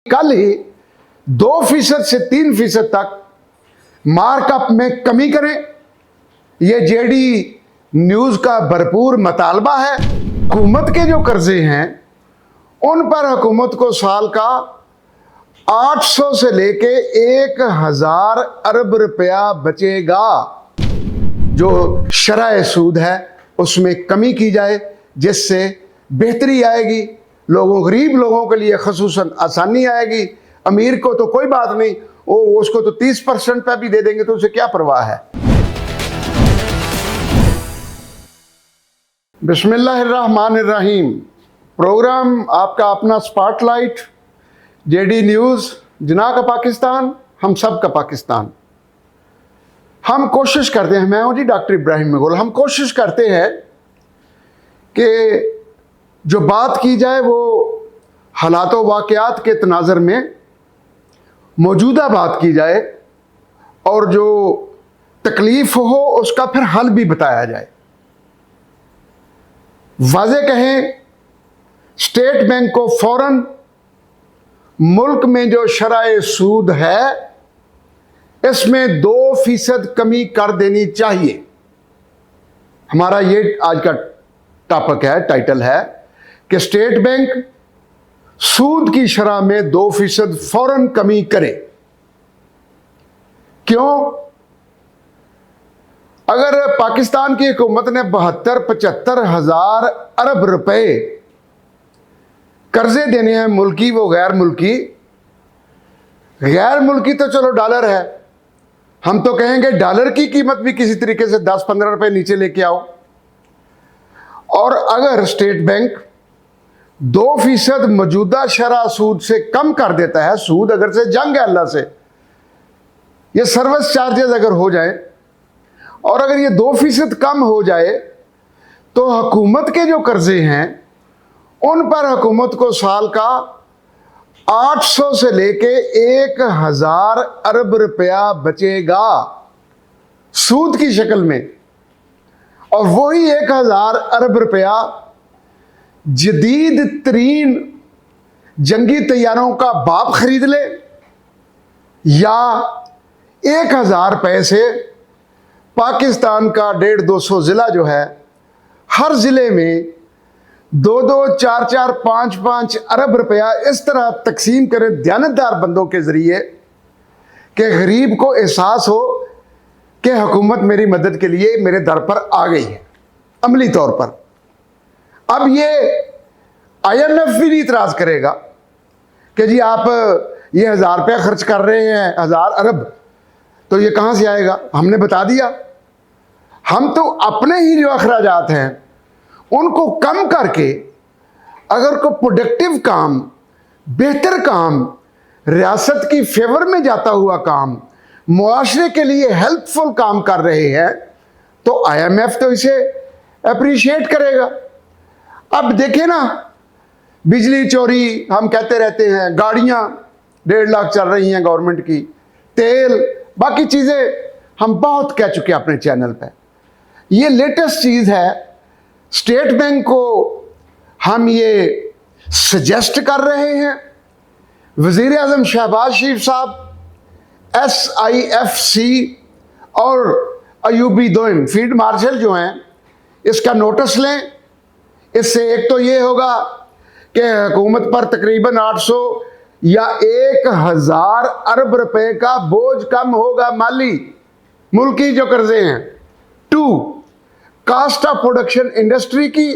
कल ही 2% से 3% तक मार्कअप में कमी करें। यह जेडी न्यूज का भरपूर मुतालबा है। हुकूमत के जो कर्जे हैं उन पर हुकूमत को साल का 800 से लेके 1000 अरब रुपया बचेगा। जो शरह सूद है उसमें कमी की जाए जिससे बेहतरी आएगी, गरीब लोगों के लिए खसूसन आसानी आएगी। अमीर को तो कोई बात नहीं, वो उसको तो 30% पे भी दे देंगे तो उसे क्या परवाह है। बिस्मिल्लाहिर्रहमानिर्रहीम। प्रोग्राम आपका अपना स्पॉटलाइट, जेडी न्यूज़, जना का पाकिस्तान, हम सब का पाकिस्तान। हम कोशिश करते हैं, मैं हूं जी डॉक्टर इब्राहिम मगोल, हम कोशिश करते हैं कि जो बात की जाए वो हालात व वाक़यात के तनाज़र में मौजूदा बात की जाए और जो तकलीफ़ हो उसका फिर हल भी बताया जाए। वाज़े कहें, स्टेट बैंक को फ़ौरन मुल्क में जो शरह सूद है इसमें 2% कमी कर देनी चाहिए। हमारा ये आज का टॉपिक है, टाइटल है कि स्टेट बैंक सूद की शरह में 2% फौरन कमी करे। क्यों? अगर पाकिस्तान की हुकूमत ने 72-75 हजार अरब रुपए कर्जे देने हैं मुल्की वो गैर मुल्की तो चलो डॉलर है, हम तो कहेंगे डॉलर की कीमत भी किसी तरीके से 10-15 रुपए नीचे लेके आओ। और अगर स्टेट बैंक 2% मौजूदा शरह सूद से कम कर देता है, सूद अगर से जंग है अल्लाह से, ये सर्विस चार्जेस अगर हो जाए और अगर ये 2% कम हो जाए तो हुकूमत के जो कर्जे हैं उन पर हुकूमत को साल का 800 से लेके 1000 अरब रुपया बचेगा सूद की शक्ल में। और वही 1000 अरब रुपया जदीद तरीन जंगी तैयारों का बाप खरीद ले, या 1000 रुपये से पाकिस्तान का 150-200 ज़िला जो है, हर ज़िले में 2-2, 4-4, 5-5 अरब रुपया इस तरह तकसीम करें दयानतदार बंदों के ज़रिए कि गरीब को एहसास हो कि हुकूमत मेरी मदद के लिए मेरे दर पर आ गई है अमली तौर पर। अब ये IMF भी नहीं इतराज़ करेगा कि जी आप ये 1000 रुपया खर्च कर रहे हैं, 1000 अरब, तो ये कहाँ से आएगा। हमने बता दिया, हम तो अपने ही जो अखराजात हैं उनको कम करके अगर कोई प्रोडक्टिव काम, बेहतर काम, रियासत की फेवर में जाता हुआ काम, मुआशरे के लिए हेल्पफुल काम कर रहे हैं तो IMF तो इसे अप्रिशिएट करेगा। अब देखें ना, बिजली चोरी हम कहते रहते हैं, गाड़ियां 1.5 लाख चल रही हैं गवर्नमेंट की, तेल, बाकी चीज़ें हम बहुत कह चुके हैं अपने चैनल पे। ये लेटेस्ट चीज़ है, स्टेट बैंक को हम ये सजेस्ट कर रहे हैं। वज़ीर आज़म शहबाज शरीफ साहब SIFC और अयूबी दोइम फील्ड मार्शल जो हैं इसका नोटिस लें। इससे एक तो ये होगा कि हुकूमत पर तकरीबन 800 या 1000 अरब रुपए का बोझ कम होगा, माली मुल्की जो कर्जे हैं। 2, कास्ट ऑफ प्रोडक्शन इंडस्ट्री की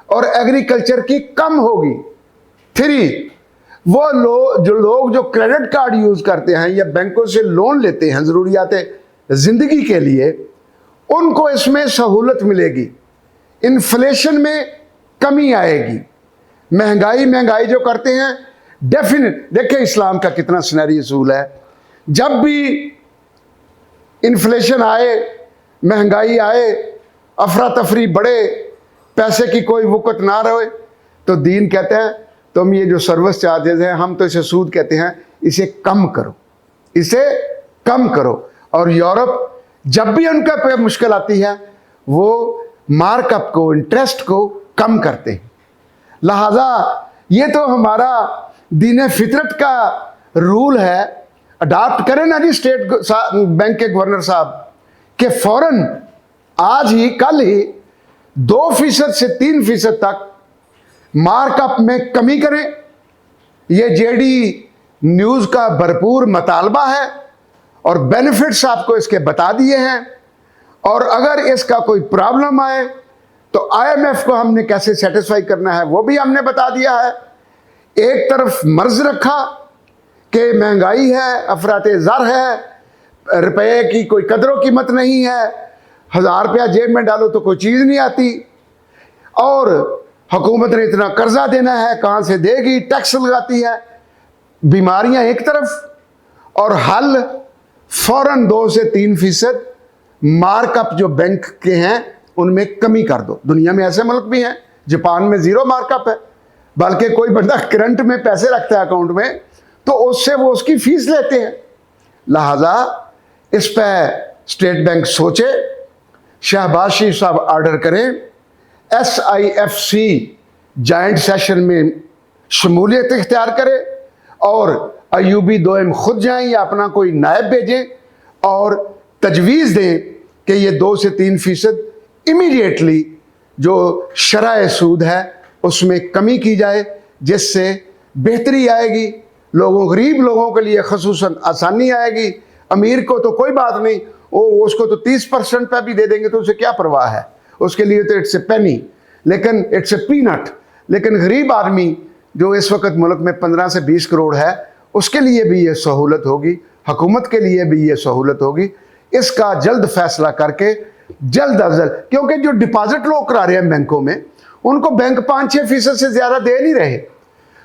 और एग्रीकल्चर की कम होगी। 3, वो लोग जो क्रेडिट कार्ड यूज करते हैं या बैंकों से लोन लेते हैं ज़रूरियात ज़िंदगी के लिए, उनको इसमें सहूलत मिलेगी। इन्फ्लेशन में कमी आएगी। महंगाई जो करते हैं डेफिनेट, देखिए इस्लाम का कितना सुनहरी असूल है, जब भी इन्फ्लेशन आए, महंगाई आए, अफरा तफरी बढ़े, पैसे की कोई वक़्त ना रहे, तो दीन कहते हैं तुम ये जो सर्विस चार्जेस हैं, हम तो इसे सूद कहते हैं, इसे कम करो, इसे कम करो। और यूरोप जब भी उनका पे मुश्किल आती है वो मार्कअप को, इंटरेस्ट को कम करते हैं। लिहाजा ये तो हमारा दीन फितरत का रूल है, अडॉप्ट करें ना जी स्टेट बैंक के गवर्नर साहब कि फौरन आज ही कल ही 2% से 3% तक मार्कअप में कमी करें। ये जेडी न्यूज़ का भरपूर मुतालबा है और बेनिफिट्स आपको इसके बता दिए हैं। और अगर इसका कोई प्रॉब्लम आए तो आईएमएफ को हमने कैसे सेटिस्फाई करना है वो भी हमने बता दिया है। एक तरफ मर्ज रखा कि महंगाई है, अफराते ज़र है, रुपये की कोई कदरों कीमत नहीं है, 1000 रुपया जेब में डालो तो कोई चीज़ नहीं आती, और हुकूमत ने इतना कर्जा देना है, कहाँ से देगी, टैक्स लगाती है। बीमारियां एक तरफ और हल फौरन 2 से 3% मार्कअप जो बैंक के हैं उनमें कमी कर दो। दुनिया में ऐसे मुल्क भी हैं, जापान में 0 मार्कअप है, बल्कि कोई बंदा करंट में पैसे रखता है अकाउंट में तो उससे वो उसकी फीस लेते हैं। लिहाजा इस पर स्टेट बैंक सोचे, शहबाज शरीफ साहब ऑर्डर करें, SIFC जॉइंट सेशन में शमूलियत इख्तियार करे और अयूबी दोयम खुद जाएं या अपना कोई नायब भेजें और तजवीज़ दें कि ये 2 से 3% इमीडिएटली जो शरह सूद है उसमें कमी की जाए, जिससे बेहतरी आएगी, गरीब लोगों के लिए खसूसन आसानी आएगी। अमीर को तो कोई बात नहीं, उसको तो 30% पे भी दे देंगे तो उसे क्या परवाह है, उसके लिए तो इट्स ए पेनी, लेकिन इट्स ए पीनट। लेकिन गरीब आदमी जो इस वक्त मुल्क में 15 से 20 करोड़ है उसके लिए भी ये सहूलत होगी, हुकूमत के लिए भी ये सहूलत होगी। इसका जल्द फैसला करके जल्द अज जल्द, क्योंकि जो डिपॉजिट लोग करा रहे हैं बैंकों में उनको बैंक 5-6% से ज़्यादा दे नहीं रहे,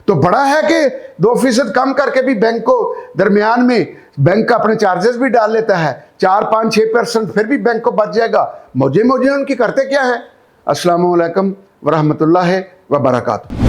तो बड़ा है कि 2% कम करके भी बैंक को दरमियान में बैंक अपने चार्जेस भी डाल लेता है, 4-5-6% फिर भी बैंक को बच जाएगा। मौजे उनकी करते क्या है। अस्सलामु अलैकुम वरहमतुल्लाहि वबरकातुहू।